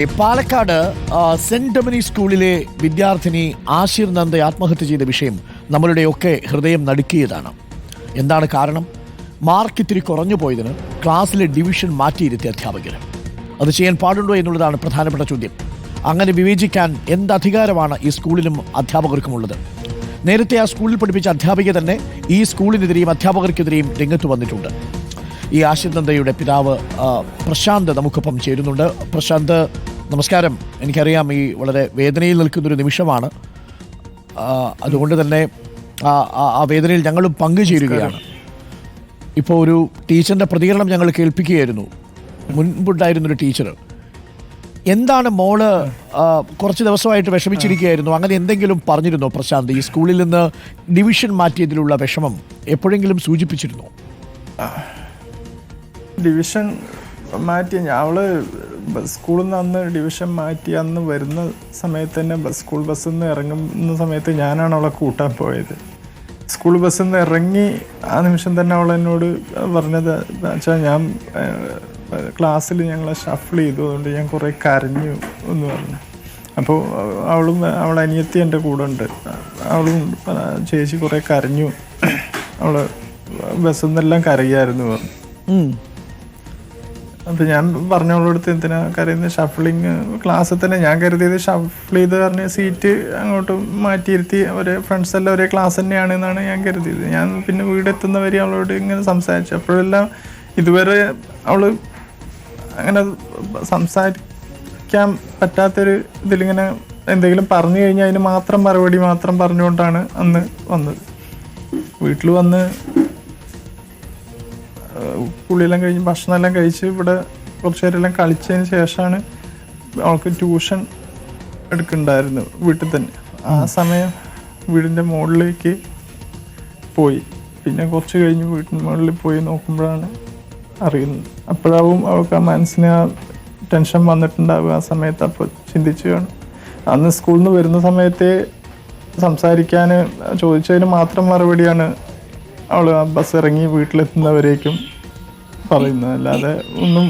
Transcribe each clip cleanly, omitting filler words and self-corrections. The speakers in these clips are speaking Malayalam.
പാലക്കാട് സെന്റ് ഡൊമിനിക് സ്കൂളിലെ വിദ്യാർത്ഥിനി ആശിർ നന്ദ ആത്മഹത്യ ചെയ്ത വിഷയം നമ്മളുടെയൊക്കെ ഹൃദയം നടുക്കിയതാണ്. എന്താണ് കാരണം? മാർക്ക് ഇത്തിരി കുറഞ്ഞു പോയതിന് ക്ലാസ്സിലെ ഡിവിഷൻ മാറ്റിയിരുത്തിയ അധ്യാപകർ. അത് ചെയ്യാൻ പാടുണ്ടോ എന്നുള്ളതാണ് പ്രധാനപ്പെട്ട ചോദ്യം. അങ്ങനെ വിവേചിക്കാൻ എന്ത് അധികാരമാണ് ഈ സ്കൂളിലും അധ്യാപകർക്കുമുള്ളത്? നേരത്തെ ആ സ്കൂളിൽ പഠിപ്പിച്ച അധ്യാപിക തന്നെ ഈ സ്കൂളിനെതിരെയും അധ്യാപകർക്കെതിരെയും രംഗത്ത് വന്നിട്ടുണ്ട്. ഈ ആശിർ നന്ദയുടെ പിതാവ് പ്രശാന്ത് നമുക്കൊപ്പം ചേരുന്നുണ്ട്. പ്രശാന്ത്, നമസ്കാരം. എനിക്കറിയാം ഈ വളരെ വേദനയിൽ നിൽക്കുന്നൊരു നിമിഷമാണ്, അതുകൊണ്ട് തന്നെ ആ വേദനയിൽ ഞങ്ങളും പങ്കുചേരുകയാണ്. ഇപ്പോൾ ഒരു ടീച്ചറിൻ്റെ പ്രതികരണം ഞങ്ങൾ കേൾപ്പിക്കുകയായിരുന്നു. മുൻപുണ്ടായിരുന്നൊരു ടീച്ചർ. എന്താണ് മോള് കുറച്ച് ദിവസമായിട്ട് വിഷമിച്ചിരിക്കുകയായിരുന്നു, അങ്ങനെ എന്തെങ്കിലും പറഞ്ഞിരുന്നോ പ്രശാന്ത്? ഈ സ്കൂളിൽ നിന്ന് ഡിവിഷൻ മാറ്റിയതിലുള്ള വിഷമം എപ്പോഴെങ്കിലും സൂചിപ്പിച്ചിരുന്നോ? ഡിവിഷൻ മാറ്റി അവള് സ്കൂളിൽ നിന്ന് അന്ന് ഡിവിഷൻ മാറ്റി അന്ന് വരുന്ന സമയത്ത് തന്നെ സ്കൂൾ ബസ്സിൽ നിന്ന് ഇറങ്ങുന്ന സമയത്ത് ഞാനാണ് അവളെ കൂട്ടാൻ പോയത്. സ്കൂൾ ബസ്സിൽ നിന്ന് ഇറങ്ങി ആ നിമിഷം തന്നെ അവൾ എന്നോട് പറഞ്ഞത് വെച്ചാൽ ഞാൻ ക്ലാസ്സിൽ ഞങ്ങളെ ഷഫിൾ ചെയ്തു, അതുകൊണ്ട് ഞാൻ കുറേ കരഞ്ഞു എന്ന് പറഞ്ഞു. അപ്പോൾ അവളെ അനിയത്തി എൻ്റെ കൂടെ ഉണ്ട്. അവളും ചേച്ചി കുറേ കരഞ്ഞു, അവൾ ബസ്സിൽ നിന്നെല്ലാം കരയായിരുന്നു പറഞ്ഞു. അപ്പം ഞാൻ പറഞ്ഞവളടുത്ത് എന്തിനാ കരയുന്നത്, ഷഫിളിങ് ക്ലാസ്സിൽ തന്നെ ഞാൻ കരുതിയത് ഷഫിൾ ചെയ്ത് പറഞ്ഞ് സീറ്റ് അങ്ങോട്ട് മാറ്റിയിരുത്തി ഒരേ ഫ്രണ്ട്സ് എല്ലാം ഒരേ ക്ലാസ് തന്നെയാണ് എന്നാണ് ഞാൻ കരുതിയത്. ഞാൻ പിന്നെ വീടെത്തുന്നവരെ അവളോട് ഇങ്ങനെ സംസാരിച്ചു. അപ്പോഴെല്ലാം ഇതുവരെ അവൾ അങ്ങനെ സംസാരിക്കാൻ പറ്റാത്തൊരു ഇതിലിങ്ങനെ എന്തെങ്കിലും പറഞ്ഞു കഴിഞ്ഞാൽ അതിന് മാത്രം മറുപടി മാത്രം പറഞ്ഞുകൊണ്ടാണ് അന്ന് വന്നത്. വീട്ടിൽ വന്ന് കുളിയെല്ലാം കഴിഞ്ഞ് ഭക്ഷണമെല്ലാം കഴിച്ച് ഇവിടെ കുറച്ച് നേരമെല്ലാം കളിച്ചതിന് ശേഷമാണ് അവൾക്ക് ട്യൂഷൻ എടുക്കുന്നുണ്ടായിരുന്നു വീട്ടിൽ തന്നെ. ആ സമയം വീടിൻ്റെ മുകളിലേക്ക് പോയി. പിന്നെ കുറച്ച് കഴിഞ്ഞ് വീട്ടിന് മുകളിൽ പോയി നോക്കുമ്പോഴാണ് അറിയുന്നത്. അപ്പോഴാവും അവൾക്ക് ആ മനസ്സിന് ആ ടെൻഷൻ വന്നിട്ടുണ്ടാവുക. ആ സമയത്ത് അപ്പോൾ ചിന്തിച്ചു കാണും. അന്ന് സ്കൂളിൽ നിന്ന് വരുന്ന സമയത്ത് സംസാരിക്കാൻ ചോദിച്ചതിന് മാത്രം മറുപടിയാണ് അവൾ ആ ബസ് ഇറങ്ങി വീട്ടിലെത്തുന്നവരേക്കും പറയുന്നത്, അല്ലാതെ ഒന്നും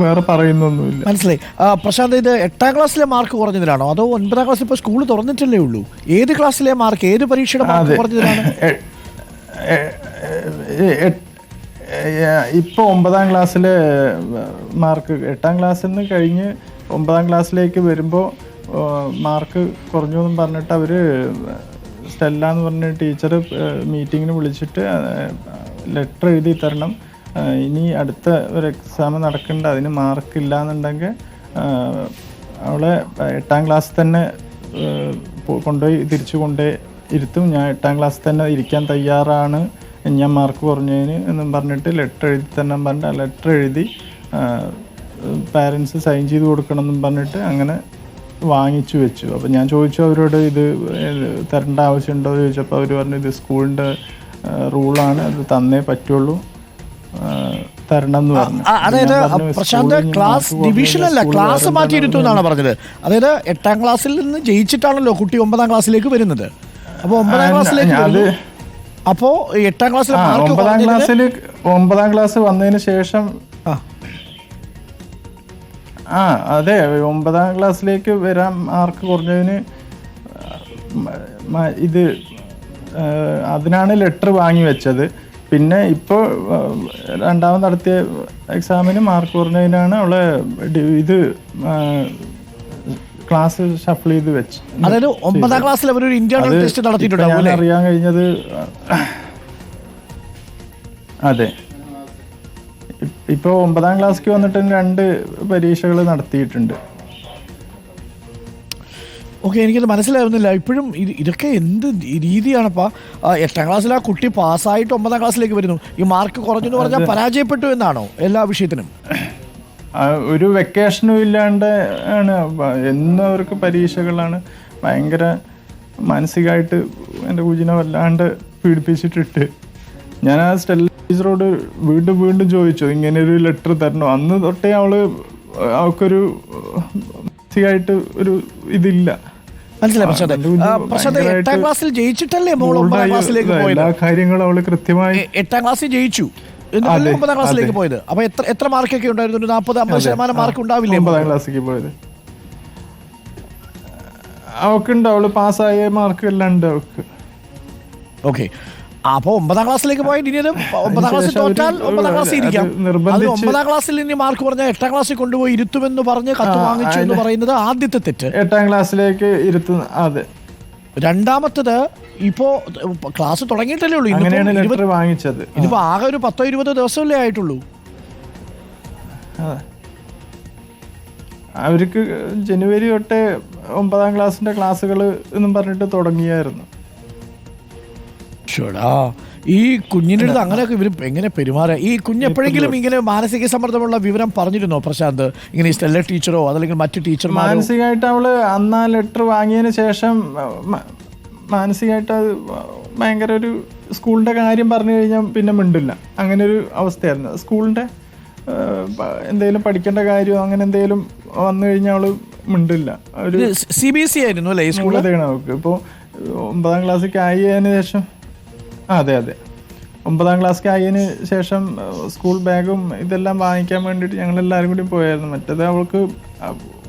വേറെ പറയുന്നൊന്നുമില്ല. മനസ്സിലായി. പ്രശാന്ത്, ഇത് 8ാം ക്ലാസ്സിലെ മാർക്ക് കുറഞ്ഞതിലാണോ അതോ 9ാം ക്ലാസ്സിൽ ഇപ്പോൾ സ്കൂൾ തുറന്നിട്ടല്ലേ ഉള്ളൂ? ഏത് ക്ലാസ്സിലെ മാർക്ക്, ഏത് പരീക്ഷയുടെ മാർക്ക് കുറഞ്ഞതിലാണ്? ഇപ്പോൾ 9ാം ക്ലാസ്സിലെ മാർക്ക് 8ാം ക്ലാസ്സിൽ നിന്ന് കഴിഞ്ഞ് 9ാം ക്ലാസ്സിലേക്ക് വരുമ്പോൾ മാർക്ക് കുറഞ്ഞു എന്നും പറഞ്ഞിട്ട് അവർ സ്റ്റെല്ല എന്ന് പറഞ്ഞ ടീച്ചർ മീറ്റിങ്ങിന് വിളിച്ചിട്ട് ലെറ്റർ എഴുതി തരണം. ഇനി അടുത്ത ഒരു എക്സാം നടക്കേണ്ട, അതിന് മാർക്കില്ല എന്നുണ്ടെങ്കിൽ അവളെ 8ാം ക്ലാസ്സിൽ തന്നെ തിരിച്ചു കൊണ്ടുപോയി ഇരുത്തും. ഞാൻ 8ാം ക്ലാസ്സിൽ തന്നെ ഇരിക്കാൻ തയ്യാറാണ്, ഞാൻ മാർക്ക് കുറഞ്ഞതിന് എന്നും പറഞ്ഞിട്ട് ലെറ്റർ എഴുതി തരണം പറഞ്ഞിട്ട് ആ ലെറ്റർ എഴുതി പാരൻസ് സൈൻ ചെയ്ത് കൊടുക്കണം എന്നും പറഞ്ഞിട്ട് അങ്ങനെ വാങ്ങിച്ചു വെച്ചു. അപ്പോൾ ഞാൻ ചോദിച്ചു അവരോട്, ഇത് തരേണ്ട ആവശ്യമുണ്ടോ എന്ന് ചോദിച്ചപ്പോൾ അവർ പറഞ്ഞു ഇത് സ്കൂളിൻ്റെ റൂളാണ്, അത് തന്നേ പറ്റുള്ളൂ, തരണം എന്ന് പറഞ്ഞു. അതായത് പ്രശാന്ത്, ക്ലാസ് ഡിവിഷൻ അല്ല, ക്ലാസ് മാറ്റിയിരുത്തു എന്നാണ് പറഞ്ഞത്. അതായത് 8ാം ക്ലാസ്സിൽ നിന്ന് ജയിച്ചിട്ടാണല്ലോ കുട്ടി 9ാം ക്ലാസ്സിലേക്ക് വരുന്നത്. അപ്പോൾ 9ാം ക്ലാസ്സിലേക്ക് അപ്പോൾ 8ാം ക്ലാസ്സിൽ 9ാം ക്ലാസ് വന്നതിന് ശേഷം അതെ 9ാം ക്ലാസ്സിലേക്ക് വരാൻ മാർക്ക് കുറഞ്ഞതിന് ഇത് അതിനാണ് ലെറ്റർ വാങ്ങി വെച്ചത്. പിന്നെ ഇപ്പോൾ രണ്ടാമത് നടത്തിയ എക്സാമിന് മാർക്ക് കുറഞ്ഞതിനാണ് അവളെ ഇത് ക്ലാസ് ഷഫിൾ ചെയ്ത് വെച്ച്. അതായത് 9ാം ക്ലാസ്സിൽ അവരൊരു ഇന്റേണൽ ടെസ്റ്റ് നടത്തിയിട്ടുണ്ട്. ഞാൻ അറിയാൻ കഴിഞ്ഞത് അതെ, ഇപ്പോൾ 9ാം ക്ലാസ്സിലേക്ക് വന്നിട്ട് 2 പരീക്ഷകൾ നടത്തിയിട്ടുണ്ട്. ഓക്കെ, എനിക്കത് മനസ്സിലാവുന്നില്ല ഇപ്പോഴും. ഇതൊക്കെ എന്ത് രീതിയാണപ്പാ? 8ാം ക്ലാസ്സിൽ ആ കുട്ടി പാസ്സായിട്ട് 9ാം ക്ലാസ്സിലേക്ക് വരുന്നു, ഈ മാർക്ക് കുറഞ്ഞെന്ന് പറഞ്ഞാൽ പരാജയപ്പെട്ടു എന്നാണോ എല്ലാ വിഷയത്തിനും? ഒരു വെക്കേഷനും ഇല്ലാണ്ട് ആണ്, എന്നും അവർക്ക് പരീക്ഷകളാണ്. ഭയങ്കര മാനസികമായിട്ട് എൻ്റെ കുഞ്ഞിനെ വല്ലാണ്ട് പീഡിപ്പിച്ചിട്ടിട്ട് ഞാൻ ആ സ്റ്റെല്ല ടീച്ചറോട് വീണ്ടും ചോദിച്ചു ഇങ്ങനെ ഒരു ലെറ്റർ തരണോ. അന്ന് തൊട്ടേ അവൾക്കൊരു മാനസികമായിട്ട് ഒരു ഇതില്ല. മനസ്സിലായി. ക്ലാസ്സിൽ ജയിച്ചിട്ടല്ലേ എല്ലാ കാര്യങ്ങളും അവള് കൃത്യമായി 8ാം ക്ലാസ്സിൽ ജയിച്ചു. 9ാം ക്ലാസ്സിലേക്ക് പോയത്. അപ്പൊ എത്ര മാർക്കൊക്കെ ഉണ്ടായിരുന്നു? 40-50% മാർക്ക് ഉണ്ടാവില്ലേ 9ാം ക്ലാസ്സിലേക്ക് പോയത്? അവൾക്കുണ്ട്, അവള് പാസ്സായ മാർക്ക് എല്ലാം ഉണ്ട് അവൾക്ക്. ഓക്കെ, അപ്പോൾ 9ാം ക്ലാസ്സിലേക്ക് പോയിട്ട് ഇനി അത് 9ാം ക്ലാസ്സിൽ തോറ്റാൽ 9ാം ക്ലാസ്സിൽ ഇരിക്കാം. അത് 9ാം ക്ലാസ്സിൽ ഇനി മാർക്ക് പറഞ്ഞാൽ 8ാം ക്ലാസ്സിൽ കൊണ്ടുപോയി ഇരുത്തുമെന്ന് പറഞ്ഞ് കത്ത് വാങ്ങിച്ചു എന്ന് പറയുന്നത് ആദ്യത്തെ തെറ്റ്. 8ാം ക്ലാസ്സിലേക്ക് ഇരുത്തുന്ന. അതെ. രണ്ടാമത്തത്, ഇപ്പോ ക്ലാസ് തുടങ്ങിയിട്ടല്ലേ ഉള്ളൂ, അങ്ങനെയാണ് ലെറ്റർ വാങ്ങിച്ചത്. ഇതിപ്പോ ആകെ ഒരു 10-20 ദിവസമല്ലേ ആയിട്ടുള്ളൂ. അവർക്ക് ജനുവരി തൊട്ടേ 9ാം ക്ലാസ്സിന്റെ ക്ലാസ്സുകൾ എന്നും പറഞ്ഞിട്ട് തുടങ്ങിയായിരുന്നു. ഈ കുഞ്ഞിൻ്റെ അടുത്ത് അങ്ങനെയൊക്കെ ഇവർ എങ്ങനെ പെരുമാറുക? ഈ കുഞ്ഞെപ്പോഴെങ്കിലും ഇങ്ങനെ മാനസിക സമ്മർദ്ദമുള്ള വിവരം പറഞ്ഞിരുന്നോ പ്രശാന്ത്? ഇങ്ങനെ സ്റ്റെല്ല ടീച്ചറോ അതല്ലെങ്കിൽ മറ്റു ടീച്ചർമാരോ? മാനസികമായിട്ട് അവള് അന്നാ ലെറ്റർ വാങ്ങിയതിന് ശേഷം മാനസികമായിട്ട് അത് ഭയങ്കര ഒരു സ്കൂളിന്റെ കാര്യം പറഞ്ഞു കഴിഞ്ഞാൽ പിന്നെ മിണ്ടില്ല. അങ്ങനെ ഒരു അവസ്ഥയായിരുന്നു. സ്കൂളിന്റെ എന്തെങ്കിലും പഠിക്കേണ്ട കാര്യമോ അങ്ങനെ എന്തെങ്കിലും വന്നു കഴിഞ്ഞാൽ അവള് മിണ്ടില്ല. ഒരു CBSE ആയിരുന്നു അല്ലേ ഈ സ്കൂളിൽ? അവൾക്ക് ഇപ്പോൾ 9ാം ക്ലാസ്സിലേക്ക് ആയതിനു ശേഷം. അതെ 9ാം ക്ലാസ്സിലേക്ക് ആയതിന് ശേഷം സ്കൂൾ ബാഗും ഇതെല്ലാം വാങ്ങിക്കാൻ വേണ്ടിയിട്ട് ഞങ്ങളെല്ലാവരും കൂടി പോയായിരുന്നു. മറ്റേത് അവൾക്ക്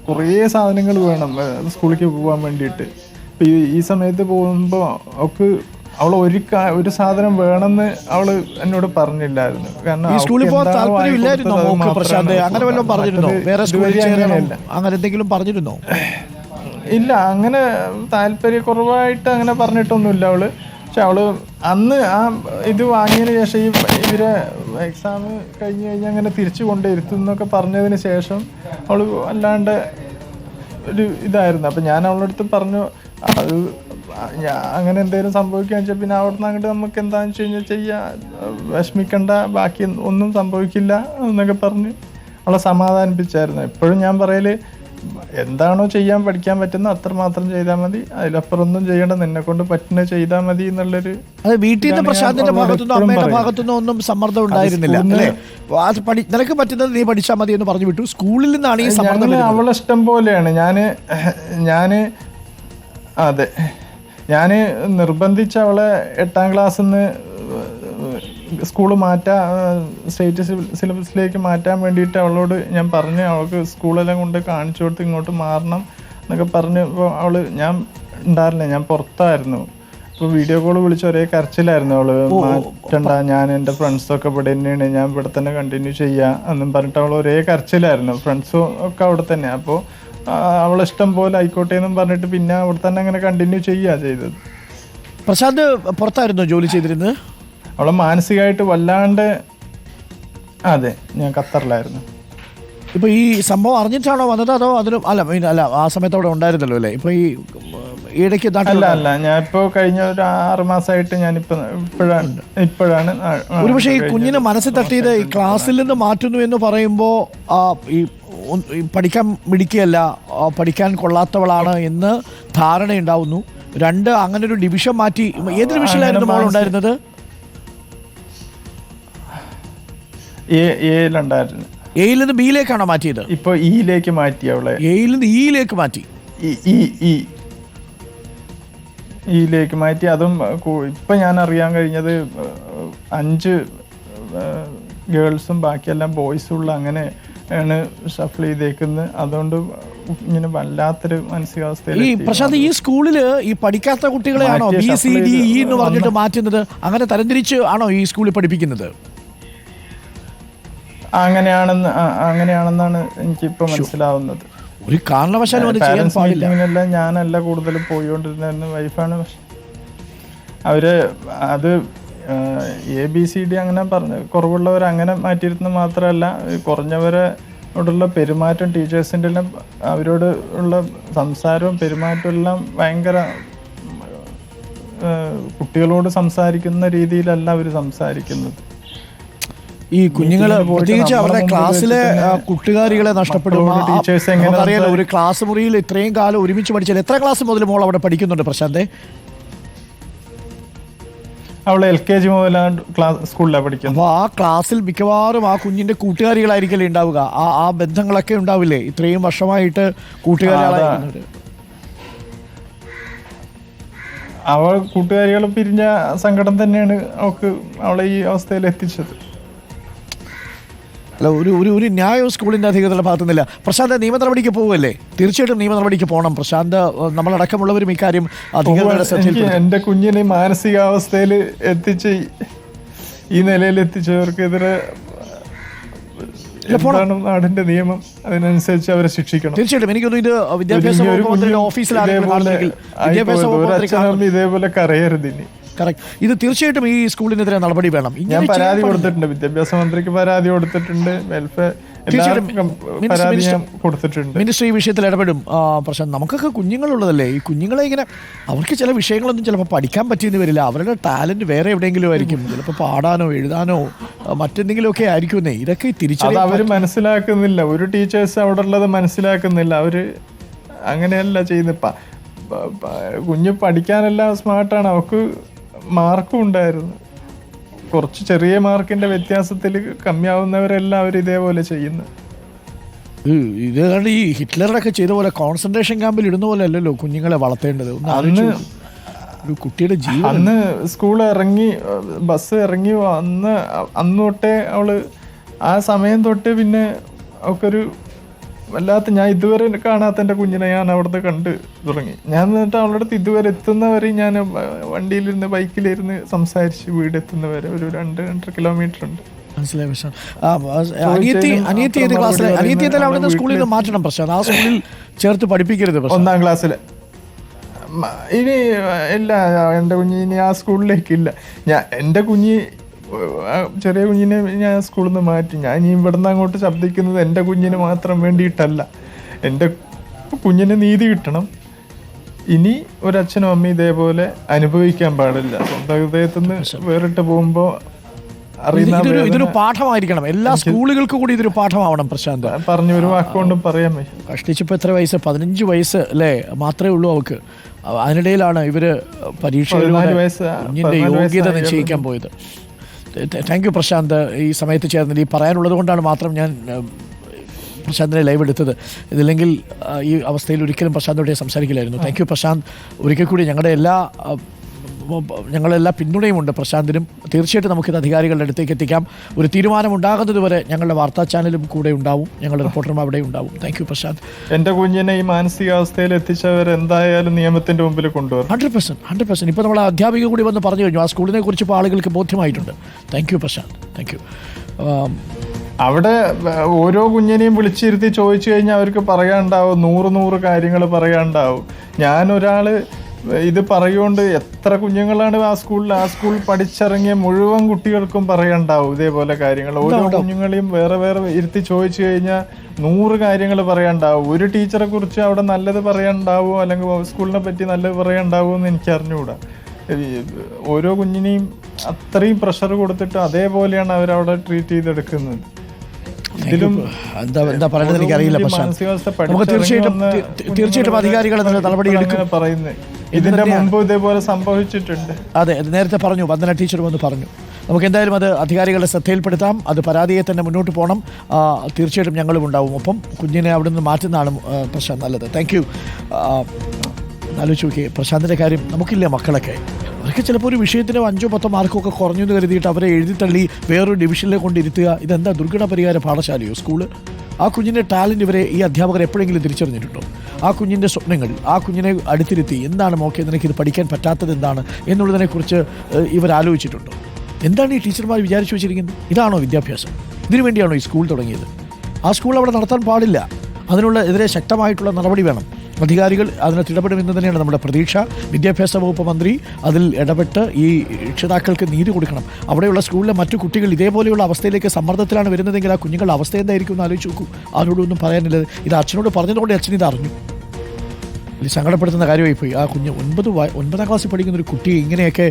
കുറേ സാധനങ്ങൾ വേണം സ്കൂളിലേക്ക് പോകാൻ വേണ്ടിയിട്ട്. ഇപ്പം ഈ സമയത്ത് പോകുമ്പോൾ അവൾ ഒരു സാധനം വേണമെന്ന് അവള് എന്നോട് പറഞ്ഞില്ലായിരുന്നു. കാരണം ഇല്ല, അങ്ങനെ താല്പര്യക്കുറവായിട്ട് അങ്ങനെ പറഞ്ഞിട്ടൊന്നുമില്ല അവള്. പക്ഷെ അവള് അന്ന് ഇത് വാങ്ങിയതിന് ശേഷം ഇവരെ എക്സാം കഴിഞ്ഞ് കഴിഞ്ഞാൽ അങ്ങനെ തിരിച്ചു കൊണ്ടിരുത്തും എന്നൊക്കെ പറഞ്ഞതിന് ശേഷം അവള് അല്ലാണ്ട് ഒരു ഇതായിരുന്നു. അപ്പം ഞാൻ അവളുടെ അടുത്ത് പറഞ്ഞു, അത് അങ്ങനെ എന്തെങ്കിലും സംഭവിക്കുകയെന്ന് വെച്ചാൽ പിന്നെ അവിടുന്ന് അങ്ങോട്ട് നമുക്ക് എന്താണെന്ന് വെച്ച് കഴിഞ്ഞാൽ ചെയ്യാം, വിഷമിക്കണ്ട, ബാക്കി ഒന്നും സംഭവിക്കില്ല എന്നൊക്കെ പറഞ്ഞ് അവളെ സമാധാനിപ്പിച്ചായിരുന്നു. എപ്പോഴും ഞാൻ പറയല്, എന്താണോ ചെയ്യാൻ പഠിക്കാൻ പറ്റുന്ന അത്രമാത്രം ചെയ്താൽ മതി, അതിലപ്പുറം ഒന്നും ചെയ്യേണ്ട, നിന്നെ കൊണ്ട് പറ്റുന്നത് ചെയ്താൽ മതി എന്നുള്ളൊരു. വീട്ടിൽ നിന്ന് പ്രശാന്തിന്റെ ഭാഗത്തുനിന്നോ അമ്മയുടെ ഭാഗത്തുനിന്നോ ഒന്നും സമ്മർദ്ദം ഉണ്ടായിരുന്നില്ല അല്ലേ? നിനക്ക് പറ്റുന്നത് നീ പഠിച്ചാൽ മതി എന്ന് പറഞ്ഞു വിട്ടു. സ്കൂളിൽ നിന്നാണ് ഈ സമ്മർദ്ദം. അവളെ ഇഷ്ടം പോലെയാണ്. ഞാൻ നിർബന്ധിച്ച അവളെ 8ാം ക്ലാസ്സിൽ നിന്ന് സ്കൂൾ സ്റ്റേറ്റ് സിലബസിലേക്ക് മാറ്റാൻ വേണ്ടിയിട്ട് അവളോട് ഞാൻ പറഞ്ഞു. അവൾക്ക് സ്കൂളെല്ലാം കൊണ്ട് കാണിച്ചു കൊടുത്ത് ഇങ്ങോട്ട് മാറണം എന്നൊക്കെ പറഞ്ഞ്. ഇപ്പോൾ ഞാൻ ഉണ്ടായിരുന്നില്ല, ഞാൻ പുറത്തായിരുന്നു. ഇപ്പോൾ വീഡിയോ കോൾ വിളിച്ച് ഒരേ കരച്ചിലായിരുന്നു. അവള് മാറ്റണ്ട, ഞാൻ എൻ്റെ ഫ്രണ്ട്സൊക്കെ ഇവിടെ തന്നെയാണ്, ഞാൻ ഇവിടെ തന്നെ കണ്ടിന്യൂ ചെയ്യാം എന്നും പറഞ്ഞിട്ട് അവൾ ഒരേ കരച്ചിലായിരുന്നു. ഫ്രണ്ട്സും ഒക്കെ അവിടെ തന്നെ. അപ്പോൾ അവളെ ഇഷ്ടം പോലെ ആയിക്കോട്ടെ എന്നും പറഞ്ഞിട്ട് പിന്നെ അവിടെ തന്നെ അങ്ങനെ കണ്ടിന്യൂ ചെയ്യുക ചെയ്തത്. പ്രശാന്ത് പുറത്തായിരുന്നോ ജോലി ചെയ്തിരുന്നത്? അവളെ മാനസികമായിട്ട് വല്ലാണ്ട്. അതെ, ഞാൻ ഖത്തറിലായിരുന്നു. ഇപ്പൊ ഈ സംഭവം അറിഞ്ഞിട്ടാണോ വന്നത് അതോ അതിലും അല്ല ആ സമയത്ത് അവിടെ ഉണ്ടായിരുന്നല്ലോ അല്ലേ? ഇപ്പൊ ഈ ഇടയ്ക്ക് അല്ല ഞാൻ ഇപ്പോ കഴിഞ്ഞ ഒരു 6 മാസമായിട്ട് ഞാനിപ്പോ ഇപ്പോഴാണ്. ഒരുപക്ഷെ ഈ കുഞ്ഞിനെ മനസ്സിൽ തട്ടിയത് ഈ ക്ലാസ്സിൽ നിന്ന് മാറ്റുന്നു എന്ന് പറയുമ്പോൾ ഈ പഠിക്കാൻ മിടിക്കുകയല്ല, പഠിക്കാൻ കൊള്ളാത്തവളാണ് എന്ന് ധാരണയുണ്ടാവുന്നു. 2, അങ്ങനെ ഒരു ഡിവിഷൻ മാറ്റി. ഏത് ഡിവിഷനിലായിരുന്നു മോൾ ഉണ്ടായിരുന്നത്? എയിലുണ്ടായിരുന്നു. എയിൽ നിന്ന് ബിയിലേക്കാണോ മാറ്റിയത്? ഇപ്പൊ ഇയിലേക്ക് മാറ്റി. അവളെ എയിൽ നിന്ന് ഇയിലേക്ക് മാറ്റി. ഇയിലേക്ക് മാറ്റി. അതും ഇപ്പൊ ഞാൻ അറിയാൻ കഴിഞ്ഞത് 5 ഗേൾസും ബാക്കിയെല്ലാം ബോയ്സും ഉള്ള അങ്ങനെ ആണ് ഷഫിൾ ചെയ്തേക്കുന്നത്. അതുകൊണ്ട് ഇങ്ങനെ വല്ലാത്തൊരു മാനസികാവസ്ഥയിൽ. ഈ പ്രശാന്ത്, ഈ സ്കൂളില് ഈ പഠിക്കാത്ത കുട്ടികളെയാണോ BCDE എന്ന് പറഞ്ഞിട്ട് മാറ്റുന്നത്? അങ്ങനെ തരംതിരിച്ച് ആണോ ഈ സ്കൂളിൽ പഠിപ്പിക്കുന്നത്? അങ്ങനെയാണെന്നാണ് എനിക്കിപ്പോ മനസ്സിലാവുന്നത്. ഒരു കാരണവശാലും അത് ചെയ്യാൻ പാടില്ല. ഞാനല്ല കൂടുതൽ പോയിക്കൊണ്ടിരുന്ന വൈഫാണ്. പക്ഷെ അവര് അത് ABCD അങ്ങനെ കുറവുള്ളവർ അങ്ങനെ മാറ്റിയിരുന്നത് മാത്രമല്ല, കുറഞ്ഞവരോടുള്ള പെരുമാറ്റം, ടീച്ചേഴ്സിൻ്റെ എല്ലാം അവരോട് ഉള്ള സംസാരവും പെരുമാറ്റവും എല്ലാം ഭയങ്കര കുട്ടികളോട് സംസാരിക്കുന്ന രീതിയിലല്ല അവർ സംസാരിക്കുന്നത്. ഈ കുഞ്ഞുങ്ങൾ പ്രത്യേകിച്ച് അവരുടെ ക്ലാസ്സിലെ കൂട്ടുകാരികളെ നഷ്ടപ്പെടുമ്പോൾ അറിയാലോ, ഒരു ക്ലാസ് മുറിയിൽ ഇത്രയും കാലം ഒരുമിച്ച് പഠിച്ചാൽ. എത്ര ക്ലാസ് മുതൽ മോൾ അവിടെ പഠിക്കുന്നുണ്ട് പ്രശാന്തേ? അവളെ LKG മുതലാണ് സ്കൂളിലാണ് പഠിക്കുന്നത്. അപ്പോൾ ആ ക്ലാസ്സിൽ മിക്കവാറും ആ കുഞ്ഞിന്റെ കൂട്ടുകാരികളായിരിക്കല്ലേ ഉണ്ടാവുക? ആ ബന്ധങ്ങളൊക്കെ ഉണ്ടാവില്ലേ ഇത്രയും വർഷമായിട്ട് കൂട്ടുകാരികളായിരിക്കുന്നത്? അവൾ കൂട്ടുകാരികൾ പിരിഞ്ഞ സങ്കടം തന്നെയാണ് അവളെ ഈ അവസ്ഥയിൽ എത്തിച്ചത്. അല്ല, ഒരു ന്യായവും സ്കൂളിൻ്റെ അധികൃതരുടെ ഭാഗത്തുനിന്നില്ല. പ്രശാന്ത് നിയമ നടപടിക്ക് പോവുമല്ലേ? തീർച്ചയായിട്ടും നിയമ നടപടിക്ക് പോകണം പ്രശാന്ത്. നമ്മളടക്കമുള്ളവരും ഇക്കാര്യം അധികൃതരുടെ ശ്രദ്ധയിൽ. എൻ്റെ കുഞ്ഞിനെ മാനസികാവസ്ഥയിൽ എത്തിച്ച് ഈ നിലയിൽ എത്തിച്ചവർക്കെതിരെ നാടിന്റെ നിയമം അതിനനുസരിച്ച് അവരെ ശിക്ഷിക്കണം. തീർച്ചയായിട്ടും എനിക്കൊന്നും ഇത് വിദ്യാഭ്യാസ ഓഫീസിലാണ് ഇതേപോലെ കരയരുത് ഇനി. കറക്റ്റ്. ഇത് തീർച്ചയായിട്ടും ഈ സ്കൂളിനെതിരെ നടപടി വേണം. ഞാൻ പരാതി കൊടുത്തിട്ടുണ്ട്, വിദ്യാഭ്യാസ മന്ത്രിക്ക് പരാതി കൊടുത്തിട്ടുണ്ട്, വെൽഫെയർ പരാതി ഞാൻ കൊടുത്തിട്ടുണ്ട്. മിനിസ്റ്റർ ഈ വിഷയത്തിൽ ഇടപെടും. പക്ഷെ നമുക്കൊക്കെ കുഞ്ഞുങ്ങളുള്ളതല്ലേ, ഈ കുഞ്ഞുങ്ങളെ ഇങ്ങനെ അവർക്ക് ചില വിഷയങ്ങളൊന്നും ചിലപ്പോൾ പഠിക്കാൻ പറ്റിയെന്ന് വരില്ല. അവരുടെ ടാലന്റ് വേറെ എവിടെയെങ്കിലും ആയിരിക്കും, ചിലപ്പോൾ പാടാനോ എഴുതാനോ മറ്റെന്തെങ്കിലുമൊക്കെ ആയിരിക്കുന്നേ. ഇതൊക്കെ തിരിച്ചറിയാൻ അവർ മനസ്സിലാക്കുന്നില്ല. ഒരു ടീച്ചേഴ്സ് അവിടെ ഉള്ളത് മനസ്സിലാക്കുന്നില്ല. അവര് അങ്ങനെയല്ല ചെയ്യുന്നത്. കുഞ്ഞ് പഠിക്കാനെല്ലാം സ്മാർട്ടാണ്, അവർക്ക് മാർക്കും ഉണ്ടായിരുന്നു. കുറച്ച് ചെറിയ മാർക്കിന്റെ വ്യത്യാസത്തിൽ കമ്മിയാവുന്നവരെല്ലാം അവർ ഇതേപോലെ ചെയ്യുന്നു. ഇത് കണ്ട് ഈ ഹിറ്റ്ലറുടെ ഒക്കെ ചെയ്ത പോലെ കോൺസെൻട്രേഷൻ ക്യാമ്പിൽ ഇടുന്ന പോലെ അല്ലല്ലോ കുഞ്ഞുങ്ങളെ വളർത്തേണ്ടത്. അന്ന് ഒരു കുട്ടിയുടെ ജീവൻ, അന്ന് സ്കൂൾ ഇറങ്ങി ബസ് ഇറങ്ങി അന്ന് തൊട്ടേ അവള് ആ സമയം തൊട്ട് പിന്നെ അവൾക്കൊരു വല്ലാത്ത, ഞാൻ ഇതുവരെ കാണാത്ത എൻ്റെ കുഞ്ഞിനെ ഞാൻ അവിടുത്തെ കണ്ട് തുടങ്ങി. ഞാൻ എന്നിട്ട് അവളുടെ അടുത്ത് ഇതുവരെ എത്തുന്നവരെ ഞാൻ വണ്ടിയിലിരുന്ന് ബൈക്കിലിരുന്ന് സംസാരിച്ച് വീടെത്തുന്നവരെ ഒരു 2-2.5 കിലോമീറ്റർ ഉണ്ട്. സ്കൂളിൽ നിന്ന് മാറ്റണം പ്രശ്നം. ആ സ്കൂളിൽ ചേർത്ത് പഠിപ്പിക്കരുത്. 1ാം ക്ലാസ്സിൽ ഇനി ഇല്ല, എൻ്റെ കുഞ്ഞ് ഇനി ആ സ്കൂളിലേക്കില്ല. എൻ്റെ കുഞ്ഞ് ചെറിയ കുഞ്ഞിനെ ഞാൻ സ്കൂളിൽ നിന്ന് മാറ്റി. ഞാൻ ഇനി ഇവിടുന്ന് അങ്ങോട്ട് ശബ്ദിക്കുന്നത് എൻ്റെ കുഞ്ഞിന് മാത്രം വേണ്ടിയിട്ടല്ല, എൻ്റെ കുഞ്ഞിന് നീതി കിട്ടണം. ഇനി ഒരച്ഛനും അമ്മയും ഇതേപോലെ അനുഭവിക്കാൻ പാടില്ല. സ്വന്തം ഹൃദയത്തിൽ നിന്ന് വേറിട്ട് പോകുമ്പോൾ ഇതൊരു പാഠമായിരിക്കണം. എല്ലാ സ്കൂളുകൾക്കും കൂടി ഇതൊരു പാഠമാവണം. പ്രശാന്ത് പറഞ്ഞു ഒരു വാക്കുകൊണ്ടും പറയാൻ വയ്യ. കഷ്ടിച്ചപ്പോൾ എത്ര വയസ്സ്? 15 വയസ്സ് അല്ലേ മാത്രമേ ഉള്ളൂ അവൾക്ക്. അതിനിടയിലാണ് ഇവര് പരീക്ഷയിലൂടെ കുഞ്ഞിൻ്റെ യോഗ്യത നിശ്ചയിക്കാൻ പോയത്. താങ്ക് യു പ്രശാന്ത്, ഈ സമയത്ത് ചേർന്നത്. ഈ പറയാനുള്ളത് കൊണ്ടാണ് മാത്രം ഞാൻ പ്രശാന്തിനെ ലൈവ് എടുത്തത്. ഇതില്ലെങ്കിൽ ഈ അവസ്ഥയിൽ ഒരിക്കലും പ്രശാന്തോടെ സംസാരിക്കില്ലായിരുന്നു. Thank you Prashanth. ഒരിക്കൽ കൂടി ഞങ്ങളെല്ലാ പിന്തുണയുമുണ്ട് പ്രശാന്തിനും. തീർച്ചയായിട്ടും നമുക്കിത് അധികാരികളുടെ അടുത്തേക്ക് എത്തിക്കാം. ഒരു തീരുമാനം ഉണ്ടാകുന്നതുവരെ ഞങ്ങളുടെ വാർത്താ ചാനലും കൂടെ ഉണ്ടാവും, ഞങ്ങളുടെ റിപ്പോർട്ടറും അവിടെ ഉണ്ടാവും. Thank you Prashant. എൻ്റെ കുഞ്ഞിനെ ഈ മാനസികാവസ്ഥയിൽ എത്തിച്ചവർ എന്തായാലും നിയമത്തിൻ്റെ മുമ്പിൽ കൊണ്ടുവരും. 100%. ഇപ്പോൾ നമ്മൾ അധ്യാപിക കൂടി വന്ന് പറഞ്ഞു കഴിഞ്ഞു. ആ സ്കൂളിനെ കുറിച്ച് ഇപ്പോൾ ആളുകൾക്ക് ബോധ്യമായിട്ടുണ്ട്. Thank you Prashanth. Thank you. അവിടെ ഓരോ കുഞ്ഞിനെയും വിളിച്ചിരുത്തി ചോദിച്ചു കഴിഞ്ഞാൽ അവർക്ക് പറയാനുണ്ടാവും, 100 കാര്യങ്ങൾ പറയാനുണ്ടാവും. ഞാനൊരാൾ ഇത് പറയുകൊണ്ട് എത്ര കുഞ്ഞുങ്ങളാണ് ആ സ്കൂൾ പഠിച്ചിറങ്ങിയ മുഴുവൻ കുട്ടികൾക്കും പറയാനുണ്ടാവും ഇതേപോലെ കാര്യങ്ങൾ. ഓരോ കുഞ്ഞുങ്ങളെയും വേറെ വേറെ ഇരുത്തി ചോദിച്ചു കഴിഞ്ഞാൽ 100 കാര്യങ്ങൾ പറയാനുണ്ടാവും. ഒരു ടീച്ചറെ കുറിച്ച് അവിടെ നല്ലത് പറയാനുണ്ടാവുമോ അല്ലെങ്കിൽ സ്കൂളിനെ പറ്റി നല്ലത് പറയാനുണ്ടാവുമോ എന്ന് എനിക്ക് അറിഞ്ഞുകൂടാ. ഓരോ കുഞ്ഞിനെയും അത്രയും പ്രഷർ കൊടുത്തിട്ട് അതേപോലെയാണ് അവരവിടെ ട്രീറ്റ് ചെയ്തെടുക്കുന്നത്. ഇതിലും എന്താ പറയുന്നത് എനിക്കറിയില്ല. തീർച്ചയായിട്ടും അധികാരികൾ നടപടി എടുക്കും പറയുന്നത്. ഇതിന്റെ മുമ്പ് ഇതേപോലെ സംഭവിച്ചിട്ടുണ്ട്. അതെ, നേരത്തെ പറഞ്ഞു, വന്ദന ടീച്ചർ വന്ന് പറഞ്ഞു. നമുക്ക് എന്തായാലും അത് അധികാരികളുടെ ശ്രദ്ധയിൽപ്പെടുത്താം. അത് പരാതിയെ തന്നെ മുന്നോട്ട് പോകണം. തീർച്ചയായിട്ടും ഞങ്ങളും ഉണ്ടാവും. ഒപ്പം കുഞ്ഞിനെ അവിടെ നിന്ന് മാറ്റുന്നതാണ് പ്രശാന്ത് നല്ലത്. Thank you. ആലോചിച്ച് നോക്കി പ്രശാന്തിൻ്റെ കാര്യം. നമുക്കില്ല മക്കളൊക്കെ, അവർക്ക് ചിലപ്പോൾ ഒരു വിഷയത്തിന് 5-10 മാർക്കൊക്കെ കുറഞ്ഞു എന്ന് കരുതിയിട്ട് അവരെ എഴുതിത്തള്ളി വേറൊരു ഡിവിഷനിലേക്ക് കൊണ്ടിരുത്തുക. ഇതെന്താ ദുർഘട പരിഹാര പാഠശാലയോ സ്കൂള്? ആ കുഞ്ഞിൻ്റെ ടാലൻറ്റ് ഇവരെ ഈ അധ്യാപകർ എപ്പോഴെങ്കിലും തിരിച്ചറിഞ്ഞിട്ടുണ്ടോ? ആ കുഞ്ഞിൻ്റെ സ്വപ്നങ്ങൾ, ആ കുഞ്ഞിനെ അടുത്തിരുത്തി എന്താണ് മോക്കെ നിനക്കിത് പഠിക്കാൻ പറ്റാത്തത് എന്താണ് എന്നുള്ളതിനെക്കുറിച്ച് ഇവരാലോചിച്ചിട്ടുണ്ടോ? എന്താണ് ഈ ടീച്ചർമാർ വിചാരിച്ചു വെച്ചിരിക്കുന്നത്? ഇതാണോ വിദ്യാഭ്യാസം? ഇതിനു വേണ്ടിയാണോ ഈ സ്കൂൾ തുടങ്ങിയത്? ആ സ്കൂൾ അവിടെ നടത്താൻ പാടില്ല. എതിരെ ശക്തമായിട്ടുള്ള നടപടി വേണം. അധികാരികൾ അതിനകത്ത് ഇടപെടുമെന്ന് തന്നെയാണ് നമ്മുടെ പ്രതീക്ഷ. വിദ്യാഭ്യാസ വകുപ്പ് മന്ത്രി അതിൽ ഇടപെട്ട് ഈ രക്ഷിതാക്കൾക്ക് നീതി കൊടുക്കണം. അവിടെയുള്ള സ്കൂളിലെ മറ്റു കുട്ടികൾ ഇതേപോലെയുള്ള അവസ്ഥയിലേക്ക് സമ്മർദ്ദത്തിലാണ് വരുന്നതെങ്കിൽ ആ കുഞ്ഞുങ്ങളുടെ അവസ്ഥ എന്തായിരിക്കും എന്ന് ആലോചിച്ച് നോക്കൂ. ആരോടൊന്നും പറയാനില്ല. ഇത് അച്ഛനോട് പറഞ്ഞതുകൊണ്ട് അച്ഛൻ ഇത് അറിഞ്ഞു. ഇത് സങ്കടപ്പെടുത്തുന്ന കാര്യമായി പോയി. ആ കുഞ്ഞ് 9ാം ക്ലാസ്സിൽ പഠിക്കുന്ന ഒരു കുട്ടിയെ ഇങ്ങനെയൊക്കെ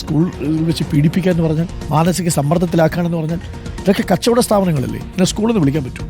സ്കൂളിൽ വെച്ച് പീഡിപ്പിക്കുക എന്ന് പറഞ്ഞാൽ, മാനസിക സമ്മർദ്ദത്തിലാക്കുകയാണെന്ന് പറഞ്ഞാൽ, ഇതൊക്കെ കച്ചവട സ്ഥാപനങ്ങളല്ലേ? പിന്നെ സ്കൂളിൽ നിന്ന് വിളിക്കാൻ പറ്റും?